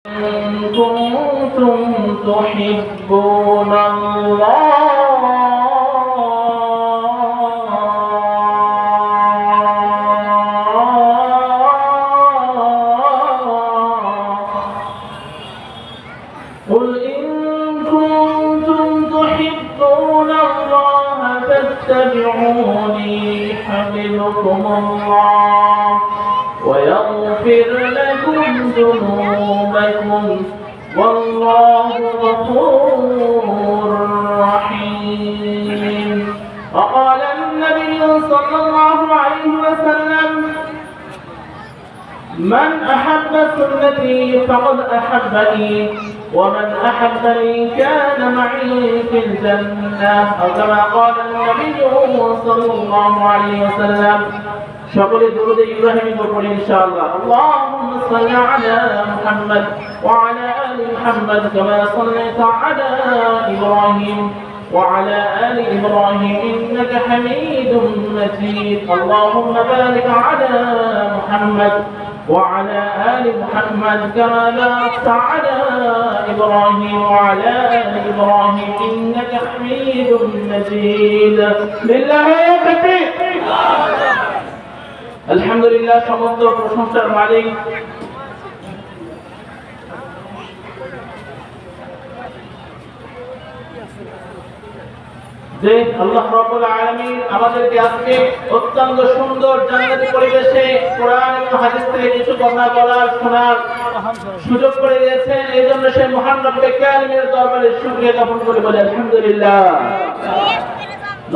كنتم تحبون الله قل إن كنتم تحبون الله فاتبعوني يحببكم الله ويغفر لكم ذنوبكم والله غفور رحيم. وقال النبي صلى الله عليه وسلم: من أحب سنتي فقد أحبني ومن أحبني كان معي في الجنة أو كما قال النبي صلى الله عليه وسلم. সকলে দুরূদ ইব্রাহিম পড়ুন ইনশাআল্লাহ। اللهم صل على محمد وعلى آل محمد كما صليت على إبراهيم وعلى آل إبراهيم إنك حميد مجيد. اللهم بارك على محمد وعلى آل محمد كما باركت على إبراهيم وعلى آل إبراهيم إنك حميد مجيد. لله التكبير. আলহামদুলিল্লাহ, সমস্ত প্রশংসার মালিক যে আল্লাহ রাব্বুল আলামিন আমাদেরকে আজকে অত্যন্ত সুন্দর জান্নাতি পরিবেশে কোরআন এবং হাদিস থেকে কিছু কথা বলার শোনার সুযোগ করে দিয়েছেন। এই জন্য সেই মহান রব্বে কারিমের দরবারে শুকরিয়া জ্ঞাপন করে বলি আলহামদুলিল্লাহ।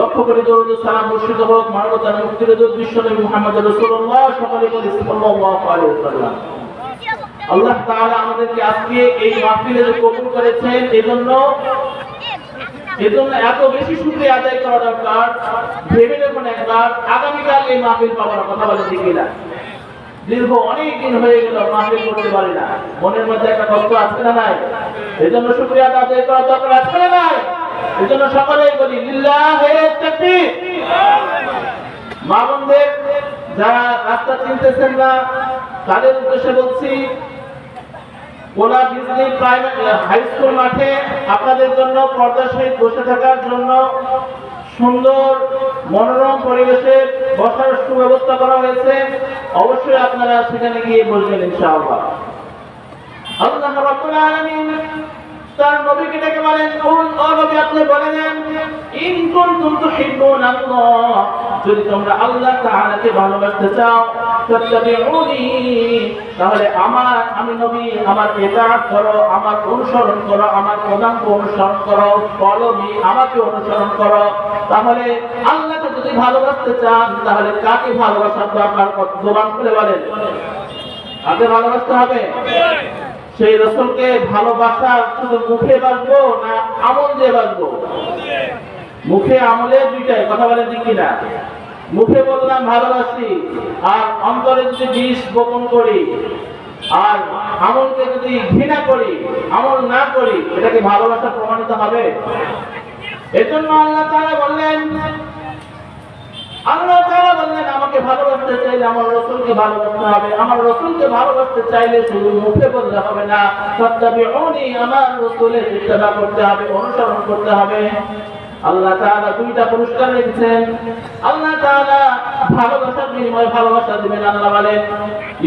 লক্ষ্য করে দরুদ সালাম বর্ষিত হোক মানবতার মুক্তির দূত বিশ্বনবী মুহাম্মদ রাসূলুল্লাহ সকলে বলি সাল্লাল্লাহু আলাইহি ওয়াসাল্লাম। আল্লাহ তাআলা আমাদেরকে আজকে এই মাহফিলে কবুল করেছেন, এজন্য এত বেশি শুকরিয়া আদায় করা দরকার। ভেবে দেখুন একবার, আগামীকাল এই মাহফিল পাওয়ার কথা বলে দিকিলা দীর্ঘ অনেক দিন হয়ে গেল মাহফিল করতে পারি না, মনের মধ্যে একটা কষ্ট আছে না নাই? এজন্য শুকরিয়া আদায় করা দরকার আছে না নাই? এজন্য সকলেই বলি লিল্লাহি তাকবীর। মা বোনদের যারা রাস্তা চিনতেছেন না তাদের উদ্দেশ্যে বলছি, কোলা বিজলি প্রাইমারি হাই স্কুল মাঠে আপনাদের জন্য পর্দার সহিত বসে থাকার জন্য সুন্দর মনোরম পরিবেশে বসার সুব্যবস্থা করা হয়েছে। অবশ্যই আপনারা সেখানে গিয়ে বসবেন ইনশাআল্লাহ। আল্লাহ রাব্বুল আলামিন তার নবীকে ডেকে বলেন, কুল ও নবী আপনি বলে দেন, ইন কুনতুম তুহিব্বুনাল্লাহ, যদি তোমরা আল্লাহ তাআলাকে ভালোবাসতে চাও, ফাত্তাবিউনি, তাহলে আমি নবী আমার ইতাআত করো, আমার অনুসরণ করো, আমার পদাঙ্ক অনুসরণ করো, ফলোমি আমাকে অনুসরণ করো। তাহলে আল্লাহকে যদি ভালোবাসতে চান তাহলে কাকে ভালোবাসা দরকার? জবান খুলে বলেন, কাকে ভালোবাসতে হবে? সেই রাসূলকে ভালোবাসা শুধু মুখে বাসবো না আমল দিয়ে বাসবো? মুখে আমলে দুইটাই, কথা বলেন ঠিক কিনা? মুখে বললাম ভালোবাসি, আর অন্তরে যদি বিষ বপন করি আর আমলকে যদি ঘৃণা করি, আমল না করি, এটাকে ভালোবাসা প্রমাণিত হবে? এজন্য আল্লাহ তাআলা বললেন আমাকে ভালোবাসতে চাইলে আমার রাসূলকে ভালোবাসতে হবে। আমার রাসূলকে ভালোবাসতে চাইলে শুধু মুখে বললে হবে না, ফাত্তাবিউনি, আমার রাসূলের ইত্তেবা করতে হবে, অনুসরণ করতে হবে। আল্লাহ তাআলা দুইটা পুরস্কার রেখেছেন। আল্লাহ তাআলা ভালোবাসার বিনিময়ে ভালোবাসা দিবেন। আল্লাহ বলেন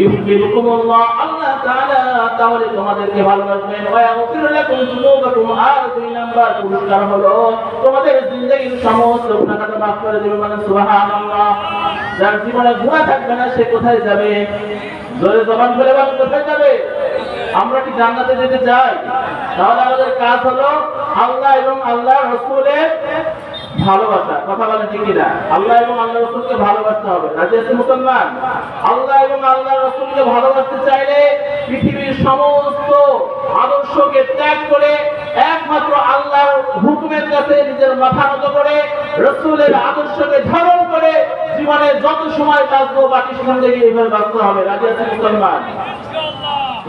ইউহিব্বুকুমুল্লাহ, আল্লাহ তাআলা তাহলে তোমাদেরকে ভালোবাসবেন। ওয়া ইয়াগফির লাকুম যুনুবাকুম, আর দুই নাম্বার পুরস্কার হলো তোমাদের জিন্দেগীর সমস্ত গুনাহ মাফ করে দিবেন। মানে সুবহানাল্লাহ। যার জীবনে গুনাহ থাকবে না সে কোথায় যাবে? জোরে জবান খুলে বলেন, কোথায় যাবে? আমরা কি জান্নাতে যেতে চাই? তাহলে আমাদের কাজ হলো আল্লাহ এবং আল্লাহর রাসূলের ভালোবাসা। কথা বলেন ঠিক কিনা? আল্লাহ এবং আল্লাহর রাসূলকে ভালোবাসতে হবে। রাজি আছেন মুসলমান? আল্লাহ এবং আল্লাহর রাসূলকে ভালোবাসতে চাইলে পৃথিবীর সমস্ত আদর্শকে ত্যাগ করে একমাত্র আল্লাহর হুকুমের কাছে নিজের মাথা নত করে রাসূলের আদর্শকে ধারণ করে জীবনে যত সময় বাঁচবো বাকি সময় থেকে এইভাবে বাঁচতে হবে। রাজি আছেন মুসলমান?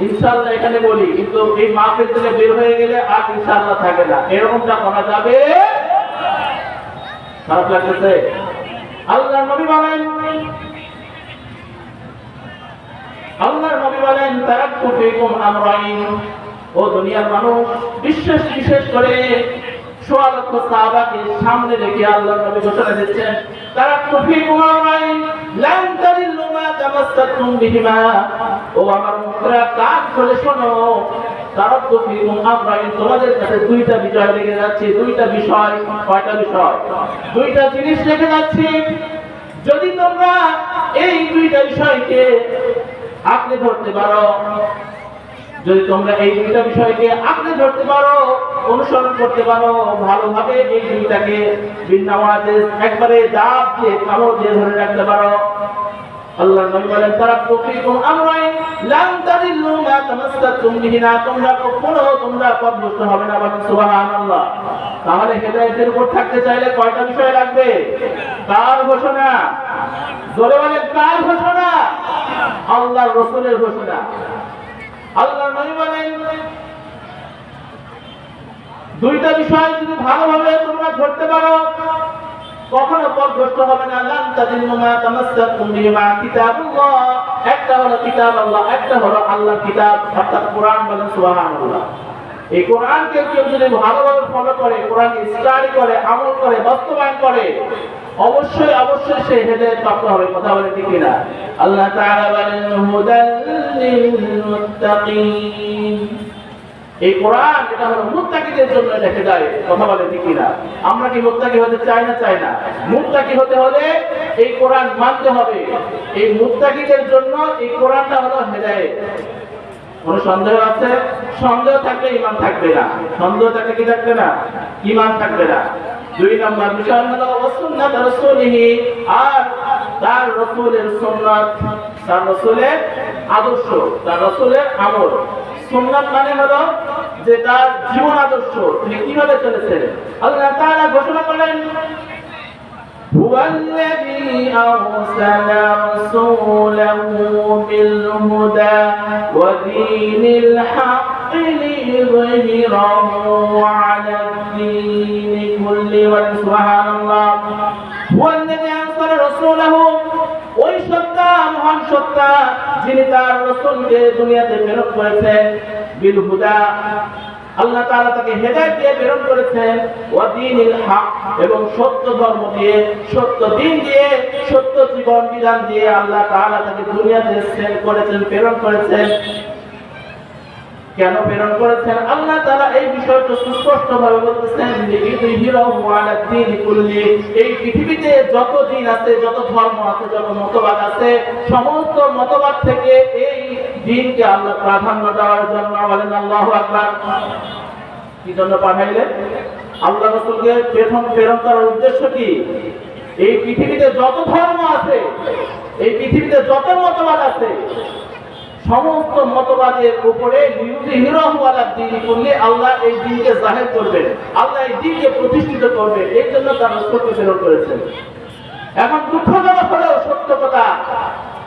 ইনশাআল্লাহ এখানে বলি, কিন্তু এই মাহফিল থেকে বের হয়ে গেলে আর ইনশাআল্লাহ থাকে না, এরকমটা করা যাবে? খারাপ লাগতেছে? আল্লাহর নবী বলেন আল্লাহর নবী বলেন তারাক্তু ফীকুম আমরাইন, ও দুনিয়ার মানুষ, বিশেষ করে ১৬ লক্ষ সাহাবাকে সামনে রেখে আল্লাহর নবী ঘোষণা দিচ্ছেন তারাক্তু ফীকুম আমরাইন লান তাদিল্লু মা তামাসসাকতুম বিহিমা। ও আমার উম্মতরা, কান খুলে শোনো, তারাক্তু ফীকুম আমরাইন, তোমাদের কাছে দুইটা বিষয় রেখে যাচ্ছি। দুইটা বিষয়। কয়টা বিষয়? দুইটা জিনিস রেখে যাচ্ছি। যদি তোমরা এই দুইটা বিষয়কে আঁকড়ে ধরতে পারো, যদি তোমরা এই দুইটা বিষয়কে আঁকড়ে ধরতে পারো, অনুসরণ করতে পারো, ভালোভাবে এই দুইটাকে বিনাওয়াজে একবারে দাব দিয়ে কামড় দিয়ে ধরে রাখতে পারো, আল্লাহর নবী বলেন তারাক্তু ফীকুম আমরাইন লান তাদিল্লু মা তামাসসাকতুম বিহিমা, তোমরা পথভ্রষ্ট হবে না। বলেন সুবহানাল্লাহ। তাহলে হেদায়েতের উপর থাকতে চাইলে কয়টা বিষয় লাগবে? কার ঘোষণা? জোরে বলেন, কার ঘোষণা? আল্লাহর রাসূলের ঘোষণা। আল্লাহর নবী বলেন দুইটা বিষয় যদি ভালোভাবে তোমরা ধরতে পারো, কখনো পথভ্রষ্ট হবে না। লান তাদিল্লু মা তামাসসাকতুম বিহিমা, কিতাবুল্লাহ, একটা হলো কিতাব আল্লাহ, একটা হলো আল্লাহর কিতাব অর্থাৎ কোরআন। বলেন সুবহানাল্লাহ। এই কোরআনকে কেউ যদি ভালোভাবে ফলো করে, কোরআন স্টাডি করে, আমল করে, বাস্তবায়ন করে, অবশ্যই সে হেদায়েত প্রাপ্ত হবে। কথা বলে ঠিক না? আল্লাহ তাআলা বলেন হুদাল লিল মুত্তাকিন, এই কোরআন এটা হলো মুত্তাকিদের জন্য হেদায়েত। কথা বলে ঠিক না? আমরা কি মুত্তাকি হতে চাই না? মুত্তাকি হতে হলে এই কোরআন মানতে হবে। এই মুত্তাকিদের জন্য এই কোরআনটা হলো হেদায়েত। কোন সন্দেহ আছে? সন্দেহ থাকলে ঈমান থাকবে না। সন্দেহ থাকলে কি থাকবে না? ঈমান থাকবে না। দুই নম্বর বিষয় হলো সুন্নাত রাসূলিহি, আর তার রাসূলের সুন্নাত, তার রাসূলের আদর্শ, তার রাসূলের আমল। সুন্নাত মানে হলো যে তার জীবন আদর্শ, তিনি কিভাবে চলেছেন। আল্লাহ তাআলা ঘোষণা করেন হুয়াল্লাযী আরসালা রাসূলাহু বিল হুদা ওয়া দীনিল হাক্কি লিইয়ুযহিরাহু আলাদ দীনি কুল্লি। ওয়া সুবহানাল্লাহ। হুয়াল্লাযী আরসালা রাসূলাহু, ওই সত্তা, মহান সত্তা, যিনি তার রাসূলকে দুনিয়াতে প্রেরণ করেছেন, বিল হুদা, আল্লাহ তাআলা তাকে হেদায়েত দিয়ে প্রেরণ করেছেন, ওয়া দীনিল হক, এবং সত্য ধর্ম দিয়ে, সত্য দ্বীন দিয়ে, সত্য জীবন বিধান দিয়ে আল্লাহ তাআলা তাকে দুনিয়াতে সেন্ড করেছেন, প্রেরণ করেছেন। কেন প্রেরণ করেছেন? আল্লাহ তাআলা এই বিষয়টা সুস্পষ্টভাবে বলতেছেন যে লিইয়ুযহিরাহু আলাদ দীনি কুল্লি, এই পৃথিবীতে যত দিন আছে, যত ধর্ম আছে, যত মতবাদ আছে, সমস্ত মতবাদ থেকে এই দ্বীনকে আল্লাহ প্রাধান্য দেওয়ার জন্য। বলেন আল্লাহু আকবার। কি জন্য পাঠাইলেন? আল্লাহ রাসূলকে প্রেরণ করার উদ্দেশ্য কি? এই পৃথিবীতে যত ধর্ম আছে, এই পৃথিবীতে যত মতবাদ আছে, সমস্ত মতবাদের উপরে লিইয়ুযহিরাহু আলাদ দীনি কুল্লি, আল্লাহ এই দ্বীনকে জাহির করবেন, আল্লাহ এই দ্বীনকে প্রতিষ্ঠিত করবেন। এই জন্য তার রাসূলকে প্রেরণ করেছেন। এখন দুঃখজনক হলেও সত্য কথা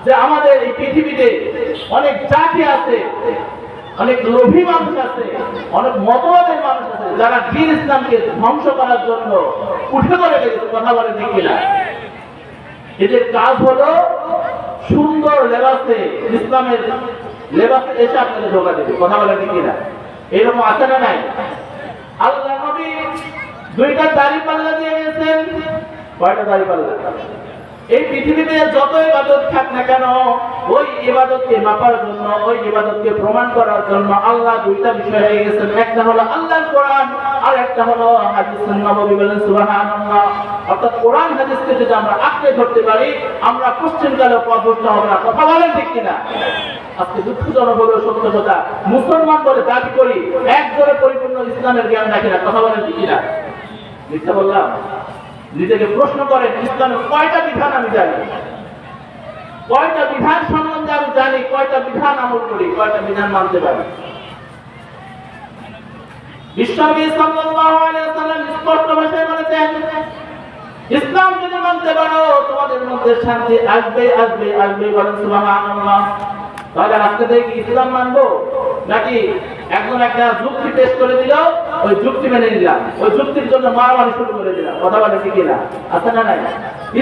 যে আমাদের এই পৃথিবীতে অনেক জাতি আছে, অনেক লোভী মানুষ আছে, অনেক মতবাদের মানুষ আছে, যারা দ্বীন ইসলামকে ধ্বংস করার জন্য উঠে পড়ে লেগেছে। কথা বলে ঠিক না? এদের কাজ হলো সুন্দর লেবাসে, ইসলামের লেবাসে এসে আপনাদের ধোঁকা দেবে। কথা বলে ঠিক না? এরকম আছে না নাই? আল্লাহ নবী দুইটা দাড়িপাল্লা দিয়ে গেছেন। কয়টা দাড়িপাল্লা? এই পৃথিবীতে যত ইবাদত থাক না কেন, ওই ইবাদতকে মাপার জন্য, ওই ইবাদতকে প্রমাণ করার জন্য আল্লাহ দুইটা বিষয় হয়ে গেছেন। একটা হলো আল্লাহর কোরআন, আর একটা হলো হাদিসুন নববী। বলেন সুবহানাল্লাহ। অর্থাৎ কোরআন হাদিসকে যদি আমরা আঁকড়ে ধরতে পারি, আমরা কোশ্চেনকালে পথভ্রষ্ট হবে না। কথা বলেন ঠিক কিনা? আজকে দুঃখজনক হলেও সত্য কথা, মুসলমান বলে দাবি করি, একজনে পরিপূর্ণ ইসলামের জ্ঞান রাখি না। কথা বলেন ঠিক কিনা? মিথ্যা বললাম? নিজেকে প্রশ্ন করেন, ইসলামের কয়টা বিধান আমি জানি, কয়টা বিধান সম্বন্ধে আমি জানি, কয়টা বিধান আমল করি, কয়টা বিধান মানতে পারি। বিশ্বনবী সাল্লাল্লাহু আলাইহি ওয়াসাল্লাম স্পষ্ট ভাষায় বলেছেন, ইসলাম যদি মানতে পারো তোমাদের মধ্যে শান্তি আসবে। বলেন সুবহানাল্লাহ। তাহলে আজকে থেকে ইসলাম মানবো নাকি একজন একটা যুক্তি পেশ করে দিল ওই যুক্তি মেনে নিলাম, ওই যুক্তির জন্য মারামারি শুরু করে দিলাম। কথা বলে ঠিক না? আছে না নাই?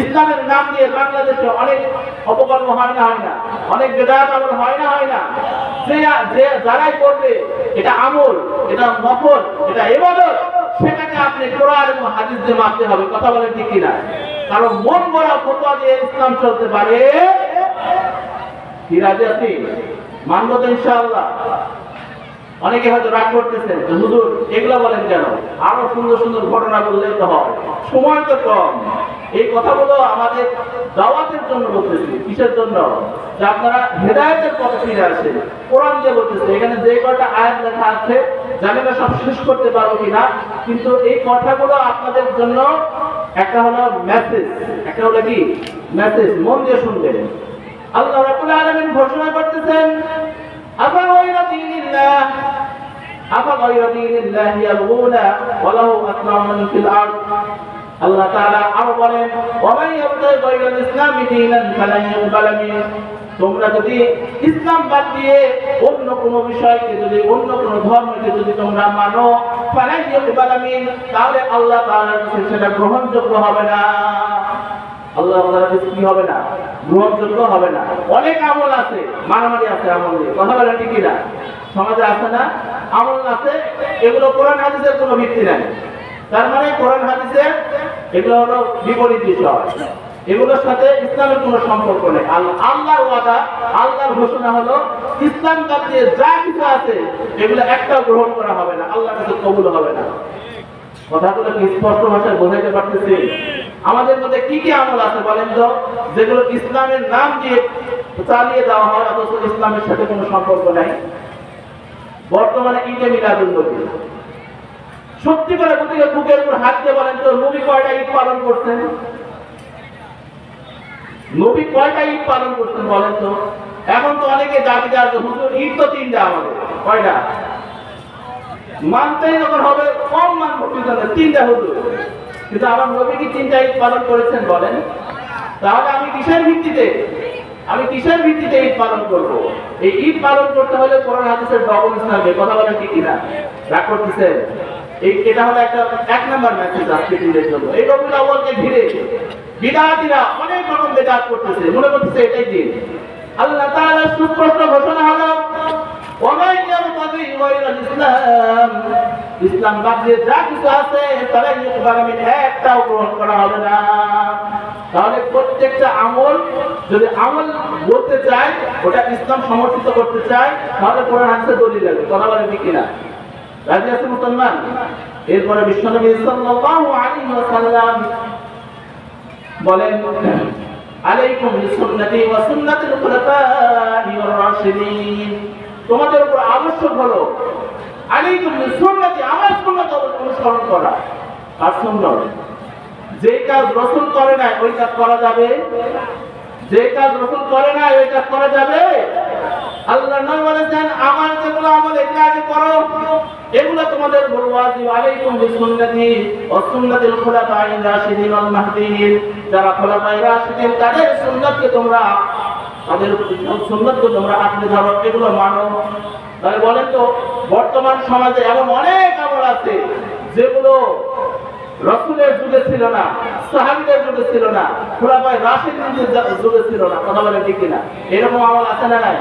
ইসলামের নাম দিয়ে বাংলাদেশে অনেক অপকর্ম হয় না, অনেক বেদাত আমল হয় না। যে যারাই করবে এটা আমল, এটা নফল, এটা ইবাদত, সেটাকে আপনি কোরআন এবং হাদিস দিয়ে মানতে হবে। কথা বলে ঠিক না? কারণ মন গড়া ফতোয়া দিয়ে ইসলাম চলতে পারে কি? রাজি আছি? মানব তো ইনশাআল্লাহ। অনেকে হয়তো রাগ করতেছেন, হুজুর এগুলো বলেন কেন? আরো সুন্দর সুন্দর ঘটনা বললেই তো হয়, সময় তো কম। এই কথাগুলো আমাদের দাওয়াতের জন্য বলতেছি। কিসের জন্য? যে আপনারা হেদায়েতের পথে ফিরে আসেন। কোরআন দিয়ে বলতেছে, এখানে যে কয়টা আয়াত লেখা আছে জানি না সব শেষ করতে পারবো কিনা, কিন্তু এই কথাগুলো আপনাদের জন্য একটা হলো মেসেজ, একটা হলো কি মেসেজ। মন দিয়ে শুনবেন। আল্লাহ রাব্বুল আলামিন ঘোষণা করতেছেন, আফাগায়রা দীনিল্লাহ ইয়াবগুনা ওয়া লাহু আসনামুন ফিল আরদ। আল্লাহ তাআলা আরো বলেন, ওয়া মান ইয়াবতাগি গায়রাল ইসলামি দীনান ফালান ইউকবালা মিনহু। তোমরা যদি ইসলাম বাদ দিয়ে অন্য কোনো বিষয়কে, যদি অন্য কোনো ধর্মকে যদি তোমরা মানো, ফালান ইউকবালা মিনহু, তাহলে আল্লাহ তাআলার কাছে সেটা গ্রহণযোগ্য হবে না। আল্লাহ তাআলার কাছে কি হবে না? গ্রহণযোগ্য হবে না। অনেক আমল আছে, মারামারি আছে আমল নিয়ে। কথা বলেন ঠিক না? সমাজে আছে না আমল আছে, এগুলো কোরআন হাদিসের কোনো ভিত্তি নাই। তার মানে কোরআন হাদিসের এগুলো হলো বিপরীত বিষয়, এগুলোর সাথে ইসলামের কোনো সম্পর্ক নেই। আল্লাহর ওয়াদা, আল্লাহর ঘোষণা হলো ইসলাম বাদ দিয়ে যা কিছু আছে এগুলো একটাও গ্রহণ করা হবে না, আল্লাহর কাছে কবুল হবে না। কথাগুলো কি স্পষ্ট ভাষায় বোঝাইতে পারতেছি? আমাদের মধ্যে কি কি আমল আছে বলেন তো, যেগুলো ইসলামের নাম দিয়ে চালিয়ে দেওয়া হয় অথচ ইসলামের সাথে কোনো সম্পর্ক নাই? বর্তমানে ঈদে মিলাদুন নবী, সত্যি করে বুকের উপর হাত দিয়ে বলেন তো, নবী কয়টা ঈদ পালন করছেন? নবী কয়টা ঈদ পালন করছেন বলেন তো? এখন তো অনেকে দাবি দেওয়ার হুজুর ঈদ তো 3টা আমাদের, কয়টা? মানতেই যখন হবে কম মানব, 3টা হুজুর। কিন্তু আমার নবী কি 3টা ঈদ পালন করেছেন বলেন? তাহলে আমি কিসের ভিত্তিতে ঈদ পালন করব? এই ঈদ পালন করতে হলে কোরআন হাদিসের ডকুমেন্টস লাগবে। কথা বলেন ঠিক কিনা? রাগ করতেছেন? এটা হলো একটা 1 নাম্বার মেসেজ আজকে দিনের জন্য। এই রবিউল আউয়ালকে ঘিরে বিদআতীরা অনেক রকম বিদআত করতেছে, মনে করতেছে এটাই দিন। আল্লাহ তাআলা সুস্পষ্ট ঘোষণা হলো, ওয়া মান ইয়াবতাগি গায়রাল ইসলাম বাদ দিয়ে যা কিছু আছে তারা ইউকবালা মিন, একটাও গ্রহণ করা হবে না। তাহলে প্রত্যেকটা আমল, যদি আমল বলতে চায় ওটা ইসলাম সমর্থিত করতে চায়, তাহলে কোরআন হাদিসে দলিল লাগবে। কথা বলেন ঠিক কিনা? রাজি আছে মুসলমান? এরপরে বিশ্বনবী সাল্লাল্লাহু আলাইহি ওয়াসাল্লাম বলেন, আলাইকুম বিসুন্নতি ওয়া সুন্নাতিল খুলাফাইর রাশিদিন। তোমাদের উপর আবশ্যক হলো আলাইকুম বিসুন্নতি, আমার সুন্নাত অনুসরণ করা। আর সুন্নাত, যে কাজ রাসূল করে নাই ওই কাজ করা যাবে? যে কাজ রাসূল করে নাই ওই কাজ করা যাবে? আল্লাহ নবী বলেছেন, আমার যেগুলো আমল এগুলো আগে করো, এগুলো তোমাদের উপর ওয়াজিব। আলাইকুম বিসুন্নতি ওয়া সুন্নাতিল খুলাফাইর রাশিদিন ওয়াল মাহদিয়িন। যারা খুলাফায়ে রাশিদিন তাদের সুন্নাতকে তোমরা আঁকড়ে ধরো, এগুলো মানো। তাহলে বলেন তো, বর্তমান সমাজে এমন অনেক আমল আছে যেগুলো রাসূলের যুগে ছিল না, সাহাবীদের যুগে ছিল না, খুলাফায়ে রাশিদিনদের যুগে ছিল না। কথা বলেন ঠিক কিনা? এরকম আমল আছে না নাই?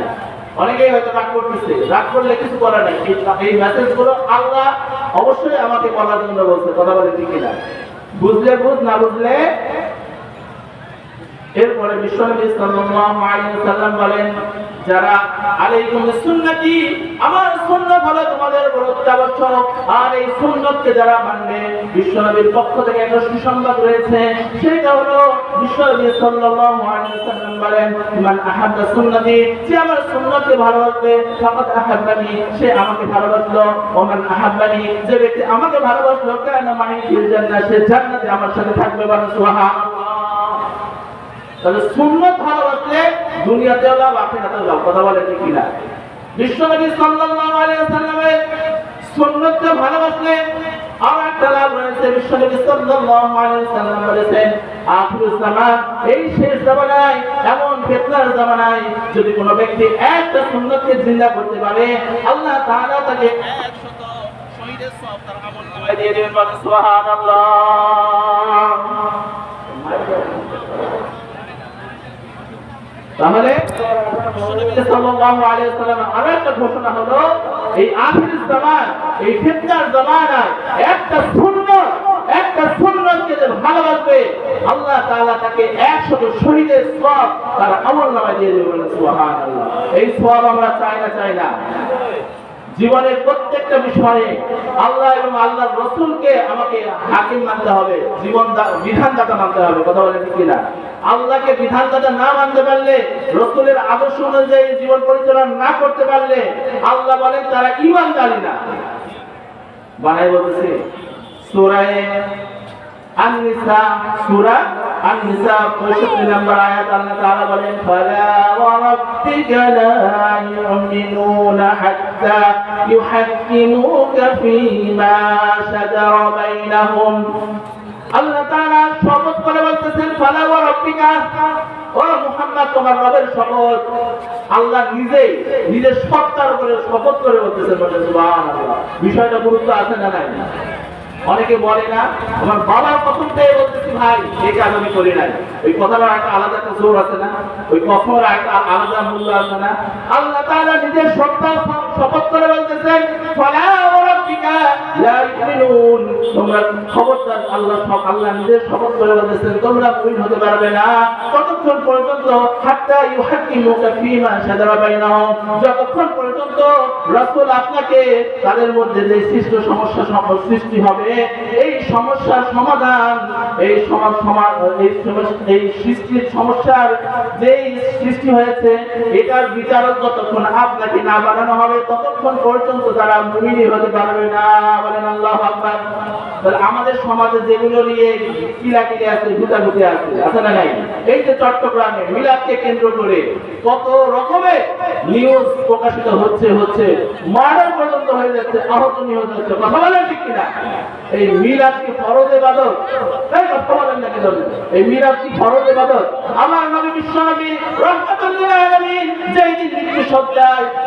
অনেকেই হয়তো রাগ করতেছে, রাগ করলে কিছু করার নাই। এই মেসেজগুলো আল্লাহ অবশ্যই আমাকে বলার জন্য বলছে। কথা বলে ঠিক কিনা? বুঝলে বুঝ, না বুঝলে। এরপরে বিশ্বনবী সাল্লাল্লাহু আলাইহি ওয়াসাল্লাম বলেন, যারা আলাইকুম বিসুন্নতি, আমার সুন্নাত হলো তোমাদের উপর অত্যাবশ্যক। আর এই সুন্নাতকে যারা মানবে, বিশ্বনবীর পক্ষ থেকে একটা সুসংবাদ রয়েছে, সেটা হলো বিশ্বনবী সাল্লাল্লাহু আলাইহি ওয়াসাল্লাম বলেন, মান আহাব্বা সুন্নতি, যে আমার সুন্নাতকে ভালোবাসবে, ফাকাদ আহাব্বানি, সে আমাকে ভালোবাসলো। ওয়া মান আহাব্বানি, যে ব্যক্তি আমাকে ভালোবাসলো, কানা মাই ফিল জান্নাহ, সে জান্নাতে আমার সাথে থাকবে। বলেন সুবহানাল্লাহ। তাহলে সুন্নাত ভালোবাসলে দুনিয়াতেও লাভ, আখিরাতেও লাভ। কথা বলে ঠিক কিনা? বিশ্বনবী সাল্লাল্লাহু আলাইহি ওয়াসাল্লামের সুন্নাতকে ভালোবাসলে আর একটা লাভ রয়েছে। বিশ্বনবী সাল্লাল্লাহু আলাইহি ওয়াসাল্লাম বলেছেন, আখিরুজ জামান, এই শেষ জামানায়, এমন ফিতনার জামানায় যদি কোনো ব্যক্তি একটা সুন্নাতকে জিন্দা করতে পারে, আল্লাহ তাআলা তাকে 100 শহীদের সওয়াব তার আমলনামায় দিয়ে দিবেন। বলেন সুবহানাল্লাহ। তাহলে নবী সাল্লাল্লাহু আলাইহি ওয়াসাল্লাম আরো একটা ঘোষণা হলো, এই আখির জামান, এই ফিতনার জামানায় একটা সুন্নতকে যে ভালোবাসবে, আল্লাহ তাআলা তাকে 100 শহীদের সওয়াব তার আমলনামায় দিয়ে দেবেন। সুবহানাল্লাহ। এই সওয়াব আমরা চাই না। জীবনের প্রত্যেকটা বিষয়ে আল্লাহ এবং আল্লাহর রাসূলকে আমাকে হাকিম মানতে হবে, বিধানদাতা মানতে হবে। কথা বলেন ঠিক কিনা? আল্লাহকে বিধানদাতা না মানতে পারলে, রাসূলের আদর্শ অনুযায়ী জীবন পরিচালনা না করতে পারলে, আল্লাহ বলেন তারা ঈমানদারই না। বানাই বলতেছে সূরা আন-নিসা, সূরা আন-নিসা 65 নম্বর আয়াত আল্লাহ তাআলা বলেন, ফালা ওয়া রাব্বিকা লা ইউমিনুনা হাত্তা ইউহাক্কিমুকা ফীমা শাজারা বাইনাহুম। আল্লাহ তাআলা শপথ করে বলতেছেন, ফালা ওয়া রাব্বিকা, ও মুহাম্মদ তোমার রবের শপথ। আল্লাহ নিজের সত্তার উপরে শপথ করে বলতেছেন। সুবহানাল্লাহ। বিষয়টা গুরুত্ব আছে না নাই? অনেকে বলে না, আমার বাবার কসম পেয়ে বলতেছি ভাই এই কাজ আমি করি নাই। ওই কথার একটা আলাদা একটা জোর আছে না? ওই কথার একটা আলাদা মূল্য আছে না? আল্লাহ তাআলা নিজের সত্তার শপথ করে বলতেছেন, ফালা ওয়া রাব্বিকা লা ইউমিনুন। তোমরা খবরদার, আল্লাহ নিজের শপথ করে বলতেছেন তোমরা মুমিন হতে পারবে না ততক্ষণ পর্যন্ত, হাত্তা ইউহাক্কিমুকা ফীমা শাজারা বাইনাহুম, যতক্ষণ পর্যন্ত রাসূল আপনাকে তাদের মধ্যে যে সৃষ্টি হবে, এই সমস্যার সমাধান, এই সৃষ্টির সমস্যার যেই সৃষ্টি হয়েছে এটার বিচারক যতক্ষণ আপনাকে না বানানো হবে ততক্ষণ পর্যন্ত তারা মুমিন হতে পারবে না। বলেন আল্লাহু আকবার। তাহলে আমাদের সমাজে যেগুলো নিয়ে কিলাকিলি আছে, ঘুটাঘুটি আছে না নাই? এই যে চট্টগ্রামে মিলাদকে কেন্দ্র করে কত রকমের নিউজ প্রকাশিত হচ্ছে, মার্ডার পর্যন্ত হয়ে যাচ্ছে, আহত নিহত হচ্ছে। কথা বলেন ঠিক কিনা? এই মিলাদ কি ফরজ ইবাদত? এই কথা বলেন না কেন? এই মিলাদ কি ফরজ ইবাদত? আমার নবী বিশ্বনবী রাহমাতুল লিল আলামিন যেই দিন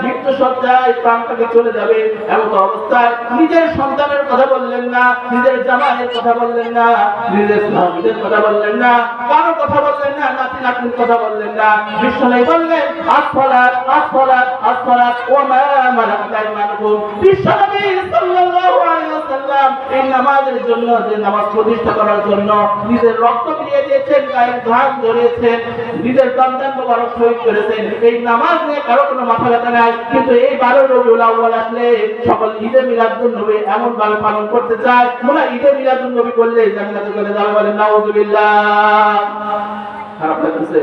মৃত্যু সজ্জায় প্রাণটাকে চলে যাবে, এমন অবস্থায় নিজের সন্তানের কথা বললেন না, নিজের জামাইয়ের কথা বললেন না, নিজের স্বামীদের কথা বললেন না, কারো কথা বললেন না, নাতি নাতনির কথা বললেন না। বিশ্বনবী বললেন আসসালাত আসসালাত আসসালাত ওয়া মা মালাকাত আইমানুকুম। বিশ্বনবী সাল্লাল্লাহু আলাইহি ওয়াসাল্লাম এই নামাজের জন্য, যে নামাজ প্রতিষ্ঠা করার জন্য নিজের রক্ত দিয়ে দিয়েছেন, গায়ের ঘাম ঝরিয়েছেন, নিজের সন্তান মোবারক শহীদ করেছেন। এই নামাজ নিয়ে কারো কোনো মাথা ব্যথা নাই, কিন্তু এই 12 রবিউল আউয়াল আসলে সকল ঈদে মিলাদুন নবী এমন ভাবে পালন করতে চায় মনে ঈদে মিলাদুন নবী করলে জান্নাতে চলে যাবে। বলেন নাউযুবিল্লাহ। খারাপ লাগছে?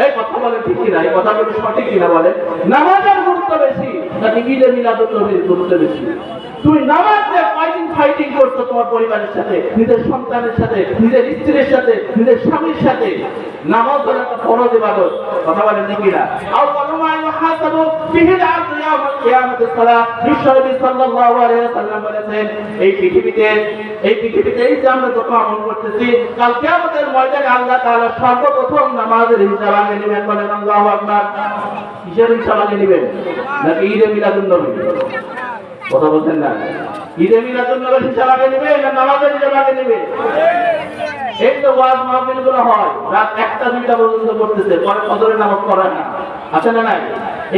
এই কথা বলে ঠিক কিনা? এই কথাগুলো সঠিক কিনা বলেন? নামাজের গুরুত্ব বেশি নাকি ঈদে মিলাদুন নবীর গুরুত্ব বেশি? তুমি নামাজ নিয়ে ফাইটিং করছো তোমার পরিবারের সাথে, নিজের সন্তানের সাথে, নিজের স্ত্রীর সাথে, নিজের স্বামীর সাথে। নামাজ হলো একটা ফরজ ইবাদত। কথা বলেন ঠিক কিনা? আও কালমা ইউহাসাবু বিহিল আবদু ইয়াউমাল কিয়ামাতিস সালাহ। বিশ্বনবী সাল্লাল্লাহু আলাইহি ওয়াসাল্লাম বলেছেন, এই পৃথিবীতে এই যে আমরা যত আমল করতেছি, কাল কিয়ামতের ময়দানে আল্লাহ তাআলা সর্বপ্রথম নামাজের হিসাব আগে নেবেন। বলেন আল্লাহু আকবার। কিসের হিসাব আগে নেবেন? নাকি ঈদে মিলাদুন নবী? কথা বলছেন না? ঈদে মিলাদুন নবীর হিসাব আগে নেবে না নামাজের হিসাব আগে নেবে? এই তো ওয়াজ মাহফিলগুলো হয় রাত 1টা-2টা পর্যন্ত করতেছে, পরে ফজরের নামাজ পড়ে না, আছে না নাই?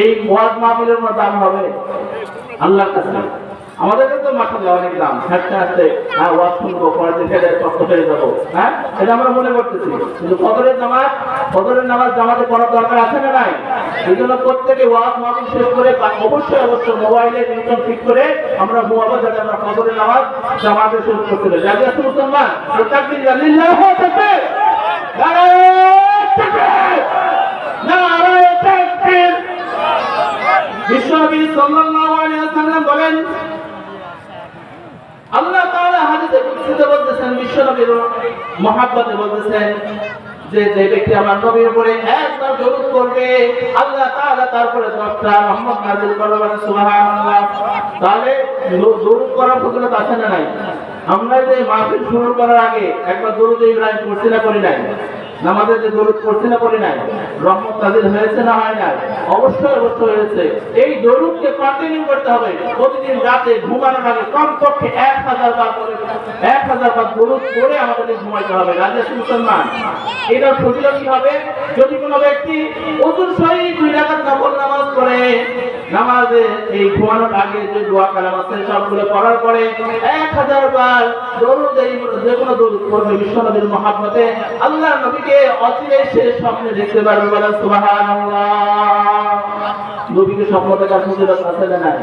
এই ওয়াজ মাহফিলের মধ্যে দাম হবে আল্লাহর কাছে? আমাদের তো মাশাআল্লাহ অনেক দাম, হাঁটতে হাঁটতে ওয়াজ শুনবো, পরে দেখে কষ্ট পেয়ে যাবো, হ্যাঁ, এটা আমরা মনে করতেছি। কিন্তু ফজরের নামাজ জামাতে পড়ার দরকার আছে না নাই? এই জন্য প্রত্যেকে ওয়াজ মাহফিল শেষ করে অবশ্যই মোবাইলে রিংটোন ঠিক করে আমরা ঘুমাবো, যাতে আমরা ফজরের নামাজ জামাতে শুরু করতে পারি। রাজি আছেন মুসলমান? তাকবীর, লিল্লাহু তাকবীর, নারায়ে তাকবীর। বিশ্বনবী সাল্লাল্লাহু আলাইহি ওয়াসাল্লাম বলেন, আল্লাহ তাআলা হাদিসে কুদসিতে বলতেছেন, বিশ্বনবীর মহব্বতে বলতেছেন যে ব্যক্তি আমার নবীর উপরে একবার দরুদ করবে আল্লাহ তাআলা তারপরে 10টা রহমত নাযিল করবে। বলেন সুবহানাল্লাহ। তাহলে দরুদ করার ফজিলত আছে না নাই? আমরা যে মাহফিল শুরু করার আগে একবার দরুদ ইব্রাহিম পড়ছি না করি নাই? নামাজে যে দরুদ পড়ছি না পড়ি নাই, রহমত নাযিল হয়েছে না হয় নাই? অবশ্যই অবশ্যই হয়েছে। এই দরুদকে কন্টিনিউ করতে হবে। প্রতিদিন রাতে ঘুমানোর আগে কমপক্ষে 1000 বার করে 1000 বার দরুদ পড়ে আমাদের ঘুমাইতে হবে। রাজি আছেন মুসলমান? এটার ফজিলত কি হবে? যদি কোনো ব্যক্তি ওযুর সহিত 2 রাকাত নফল নামাজ পড়ে, নামাজে এই ঘুমানোর আগে যে দোয়া কালাম আছে সবগুলো পড়ার পরে 1000 বার দরুদ, এই যে কোনো দরুদ পড়বে বিশ্বনবীর মহব্বতে, আল্লাহর নবীকে অচিরেই সে স্বপ্নে দেখতে পারবে। বলেন সুবহানাল্লাহ। নবীকে স্বপ্ন দেখার ফজিলত আছে না নাই?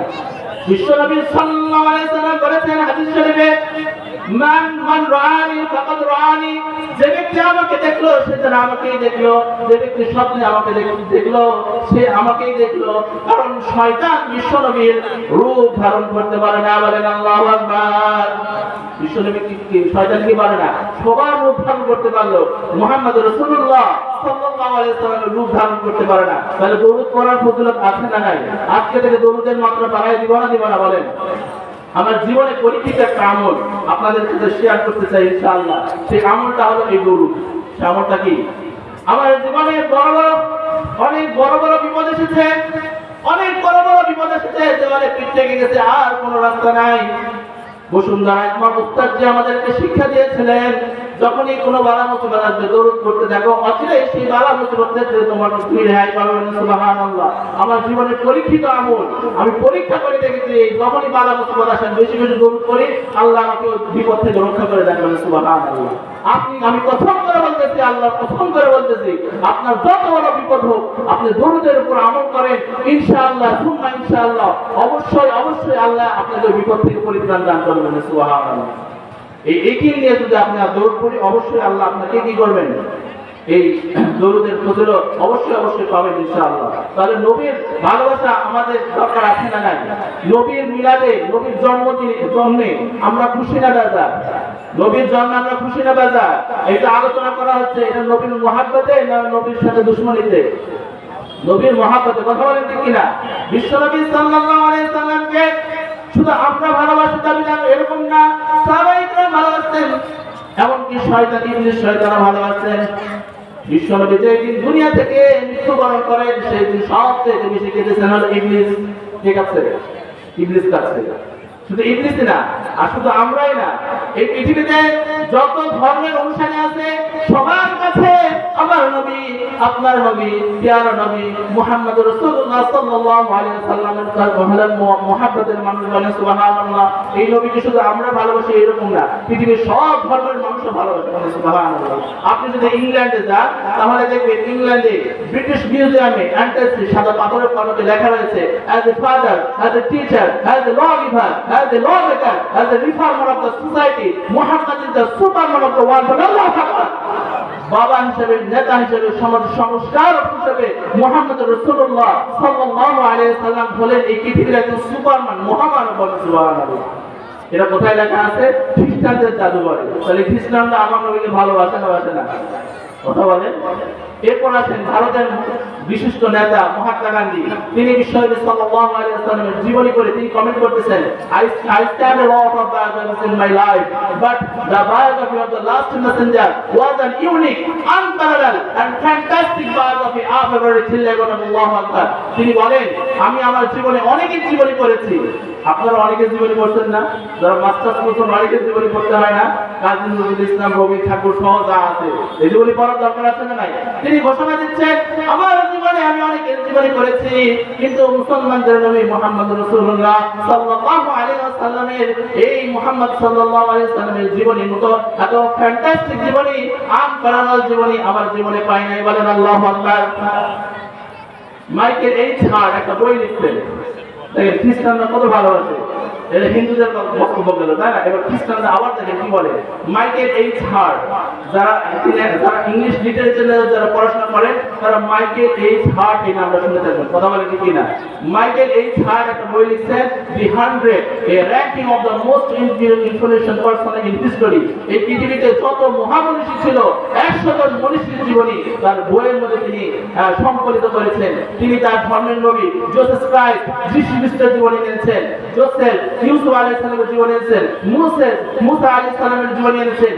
বিশ্বনবী সাল্লাল্লাহু আলাইহি ওয়াসাল্লাম বলেছেন হাদিস শরীফে, মান রাআনি ফাকাদ রাআনি, যে ব্যক্তি আমাকে দেখলো সে যেন আমাকেই দেখলো, যে ব্যক্তি স্বপ্নে আমাকে দেখলো সে আমাকেই দেখলো। কারণ শয়তান বিশ্বনবীর রূপ ধারণ করতে পারে না। বলেন আল্লাহু আকবার। বিশ্বনবী কি শয়তান কি পারে না? সবার রূপ ধারণ করতে পারলো, মুহাম্মদ রাসূলুল্লাহ সাল্লাল্লাহু আলাইহি ওয়াসাল্লামের রূপ ধারণ করতে পারে না। তাহলে দরুদ পড়ার ফজিলত আছে না নাই? আজকে থেকে দরুদের মাত্রা বাড়ায় দিব না দিব না? বলেন। আমার জীবনে পরীক্ষিত একটা আমল আপনাদের সাথে শেয়ার করতে চাই ইনশাআল্লাহ। সেই আমলটা হলো এই দরুদ। সেই আমলটা কি? আমার জীবনে অনেক বড় বড় বিপদ এসেছে, অনেক বড় বড় বিপদ এসেছে, দেওয়ালে পিঠ থেকে গেছে, আর কোনো রাস্তা নাই। বসুন্ধরা আমার উস্তাদ যে আমাদেরকে শিক্ষা দিয়েছিলেন, যখনই কোনো বালা মুসিবত আসবে দরুদ পড়তে থাকো, অচিরেই সেই বালা মুসিবত থেকে তোমার রেহাই পাবে। সুবহানাল্লাহ। আমার জীবনের পরীক্ষিত আমল, আমি পরীক্ষা করে দেখেছি, যখনই বালা মুসিবত আসে বেশি বেশি দরুদ করি, আল্লাহ আমাকে বিপদ থেকে রক্ষা করে দেন। সুবহানাল্লাহ। আমি কসম করে বলতেছি, আল্লাহ কসম করে বলতেছি, আপনার যত বড় বিপদ হোক আপনি দরুদের উপর আমল করেন, ইনশাআল্লাহ সুম্মা ইনশাআল্লাহ অবশ্যই অবশ্যই আল্লাহ আপনাকে বিপদ থেকে পরিত্রাণ দান করবেন। সুবহানাল্লাহ। এই একই নিয়ে যদি আপনি দরুদ পড়ি, অবশ্যই আল্লাহ আপনাকে কি করবেন? এই দরুদের ফজিলত অবশ্যই অবশ্যই পাবেন ইনশাআল্লাহ। তাহলে নবীর ভালোবাসা আমাদের দরকার আছে না নাই? নবীর মিলাদে, নবীর জন্মে আমরা খুশি না বেজার? নবীর জন্মে আমরা খুশি না বেজার? এটা আলোচনা করা হচ্ছে, এটা নবীর মহব্বতে না নবীর সাথে দুশমনিতে? নবীর মহব্বতে। কথা বলেন ঠিক কিনা? বিশ্বনবী সাল্লাল্লাহু আলাইহি সাল্লামকে শুধু আমরা ভালোবাসি দাবি না, এরকম না, সাহাবায়ে কেরাম ভালোবাসতেন, এমনকি শয়তান ইবলিস শয়তানও ভালোবাসতেন। বিশ্বনবী যেদিন দুনিয়া থেকে মৃত্যুবরণ করেন সেই দিন সবচেয়ে বেশি কেঁদেছেন হলো ইবলিস। ঠিক আছে? ইবলিস কাছে শুধু ইবলিস না, আর শুধু আমরাই না, এই পৃথিবীতে যত ধর্মের অনুসারী আছে সবার কাছে আমার নবী, আপনার নবী, প্যারা নবী মুহাম্মদ রাসূলুল্লাহ সাল্লাল্লাহু আলাইহি ওয়াসাল্লামের মুহাব্বতের মানুষ। বলেন সুবহানাল্লাহ। এই নবীকে শুধু আমরা ভালোবাসি এরকম না, পৃথিবীর সব ধর্মের মানুষও ভালোবাসে। বলেন সুবহানাল্লাহ। আপনি যদি ইংল্যান্ডে যান তাহলে দেখবেন ইংল্যান্ডে ব্রিটিশ মিউজিয়ামে অ্যান্টাসি সাদা পাথরের ফলকে লেখা রয়েছে, as a father, as a teacher, as a law giver, as a lawmaker, as a reformer of the society, Muhammad is the superman of the world. Allahu Akbar. বাবা হিসেবে, নেতা হিসেবে, সমাজ সংস্কারক হিসেবে মুহাম্মদ রাসূলুল্লাহ সাল্লাল্লাহু আলাইহি ওয়াসাল্লাম হলেন এই পৃথিবীর একজন সুপারম্যান, মহামানব। সুবহানাল্লাহ। এটা কোথায় লেখা আছে? খ্রিস্টানদের জাদুঘরে। তাহলে খ্রিস্টানরা আমার নবীকে ভালোবাসে না বাসে না? কথা বলেন। এরপর আছেন ভারতের বিশিষ্ট নেতা মহাত্মা গান্ধী। তিনি বিশ্বনবী সাল্লাল্লাহু আলাইহি ওয়াসাল্লামের জীবনী করে তিনি কমেন্ট করতেছেন, I stand a lot of biographies in my life, but the biography of the last messenger was an unique, unparalleled and fantastic biography of a very children of Allah. তিনি বলেন, আমি আমার জীবনে অনেকের জীবনী পড়েছি। আপনারা অনেকের জীবনী পড়ছেন না? যারা মাস্টার্স করছেন অনেকের জীবনী পড়তে হয় না? কাজী নজরুল ইসলাম, রবি ঠাকুর সহ যা আছে এই জীবনী পড়ার দরকার আছে না নাই? তিনি ঘোষণা দিচ্ছেন, আমার জীবনে আমি অনেকের জীবনী পড়েছি, কিন্তু মুসলমানদের নবী মুহাম্মদ রাসূলুল্লাহ সাল্লাল্লাহু আলাইহি ওয়াসাল্লামের এই মুহাম্মদ সাল্লাল্লাহু আলাইহি ওয়াসাল্লামের জীবনীর মতো এত ফ্যান্টাস্টিক জীবনী, আনপ্যারালাল জীবনী আমার জীবনে পাই নাই। বলেন আল্লাহু আকবার। মাইকেল এইচ হার্ট একটা বই লিখছেন, দেখেন খ্রিস্টানরা কত ভালোবাসে, এটা হিন্দুদের বক্তব্য গেল, তাই না? এবার খ্রিস্টানরা আবার দেখেন কি বলে। মাইকেল এইচ হার্ট, যারা ইংলিশ লিটারেচারে যারা পড়াশোনা করেন তারা মাইকেল এইচ হার্ট এই নামটা শুনে থাকবেন। কথা বলে ঠিক কিনা? মাইকেল এইচ হার্ট একটা বই লিখছেন, দি 100 এ ranking of the most influential person in history. এই পৃথিবীতে যত মহামনীষী ছিল 100 জন মনীষীর জীবনী তার বইয়ের মধ্যে তিনি সংকলিত করেছেন। তিনি তার ধর্মের নবী জিসাস ক্রাইস্ট, যীশু খ্রিস্টের জীবনী নিয়েছেন। যোসেফ ইউসুফ আলাইহিস সালামের জীবনী এনেছেন, মুসা আলাইহিস সালামের জীবনী এনেছেন,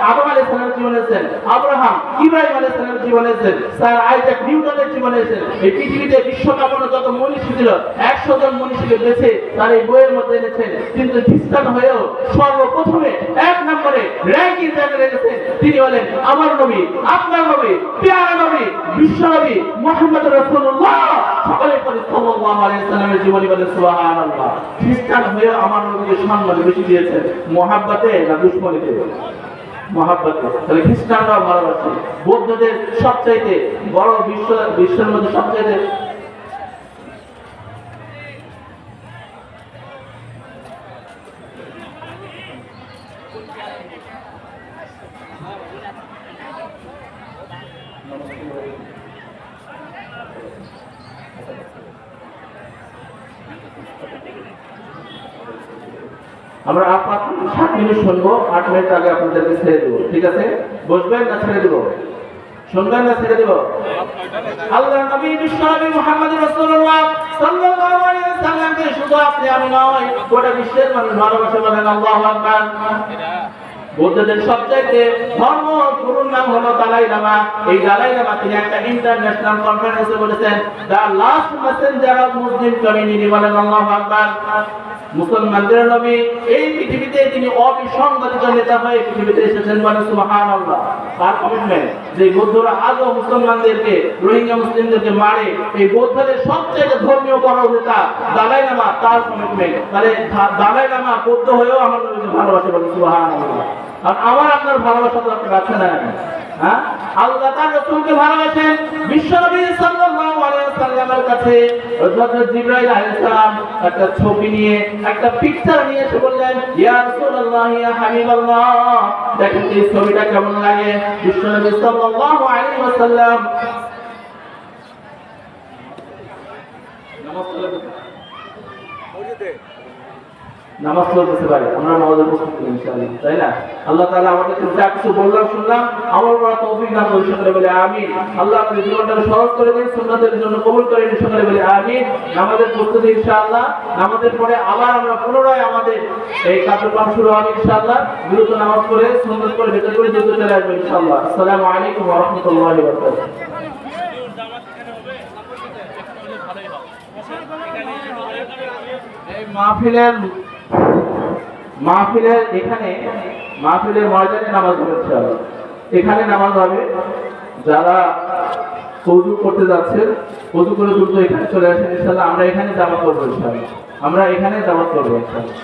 আদম আলাইহিস সালামের জীবনী এনেছেন, আব্রাহাম ইব্রাহিম আলাইহিস সালামের জীবনী এনেছেন, স্যার আইজাক নিউটনের জীবনী এনেছেন। এই পৃথিবীতে বিশ্বকাপনে যত মনীষী ছিল 100 জন মনীষীকে বেছে তার এই বইয়ের মধ্যে এনেছেন। কিন্তু খ্রিস্টান হয়েও সর্বপ্রথমে 1 নম্বরে র্যাঙ্কিং জায়গায় রেখেছেন তিনি হলেন আমার নবী, আপনার নবী, প্যারা নবী, বিশ্ব নবী মুহাম্মদ রাসূলুল্লাহ সকলে পড়ে সাল্লাল্লাহু আলাইহি সাল্লামের জীবনী বলে সুবহানাল্লাহ। খ্রিস্টান হয়েও আমার নবীকে সম্মান বেশি দিয়েছেন মহব্বতে না দুশমনিতে? মহব্বতে। তাহলে খ্রিস্টানরাও ভালোবাসে। বৌদ্ধদের সবচাইতে বড় বিশ্বের মধ্যে সবচাইতে আমরা 7 মিনিট শুনবো, 8 মিনিট আগে আপনাদেরকে ছেড়ে দেবো। ঠিক আছে? বসবেন না ছেড়ে দেবো? শুনবেন না ছেড়ে দেবো? আল্লাহ নবী বিশ্বনবী মুহাম্মদ রাসূলুল্লাহ সাল্লাল্লাহু আলাইহি ওয়াসাল্লামকে শুধু আপনি আমি নয় গোটা বিশ্বের মানুষ ভালোবাসে, বলেন আল্লাহু আকবার। বৌদ্ধদের সবচাইতে ধর্ম গুরুর নাম হলো দালাই লামা। এই দালাই লামা তিনি একটা ইন্টারন্যাশনাল কনফারেন্সে বলেছেন, the last Messenger of Muslim community, বলেন আল্লাহু আকবার। মুসলমানদের নবী এই পৃথিবীতে তিনি অবিসংবাদিত নেতা হয়ে পৃথিবীতে এসেছেন, বলেন সুবহানাল্লাহ। তার কমিটমেন্ট যে বৌদ্ধরা আজও মুসলমানদেরকে, রোহিঙ্গা মুসলিমদেরকে মারে, এই বৌদ্ধদের সবচেয়ে ধর্মীয় বড় নেতা দালাই লামা, তার কমিটমেন্ট। তাহলে দালাই লামা বৌদ্ধ হয়েও আমার নবীকে ভালোবাসে, বলেন সুবহানাল্লাহ। আর আমার আপনার ভালোবাসা তো আপনার আছে না? হ্যাঁ, আল্লাহ তার রাসূলকে ভালোবাসেন। বিশ্বনবী সাল্লাল্লাহু আলাইহি ওয়াসাল্লামের কাছে হযরত জিবরাইল আলাইহিস সালাম একটা ছবি নিয়ে, একটা পিকচার নিয়ে এসে বললেন, ইয়া রাসূলুল্লাহ, ইয়া হাবিবাল্লাহ, দেখেন এই ছবিটা কেমন লাগে। বিশ্বনবী সাল্লাল্লাহু আলাইহি ওয়াসাল্লাম নামাজ পড়তে পারি, আমরা নামাজের প্রস্তুতি ইনশাআল্লাহ, তাই না? আল্লাহ তাআলা আমাদেরকে যা কিছু বললাম শুনলাম আমল করার তৌফিক দান করুন, সকলে বলে আমিন। আল্লাহ আমাদের জীবনটাকে সহজ করে দিন, সুন্নাতের জন্য কবুল করে নিন, সকলে বলে আমিন। নামাজের প্রস্তুতি ইনশাআল্লাহ, নামাজের পরে আবার আমরা পুনরায় আমাদের এই কার্যক্রম শুরু হবে ইনশাআল্লাহ। দ্রুত নামাজ পড়ে সুন্নাত করে ভেতর করে দ্রুত চলে আসবে ইনশাআল্লাহ। আসসালামু আলাইকুম ওয়া রাহমাতুল্লাহি ওয়া বারাকাতুহু। এই মাহফিলের এখানে মাহফিলের ময়দানে নামাজ হবে ইনশাআল্লাহ। এখানে নামাজ হবে। যারা ওযু করতে যাচ্ছেন ওযু করে দ্রুত এখানে চলে আসেন ইনশাআল্লাহ। আমরা এখানে জামাত করব ইনশাআল্লাহ।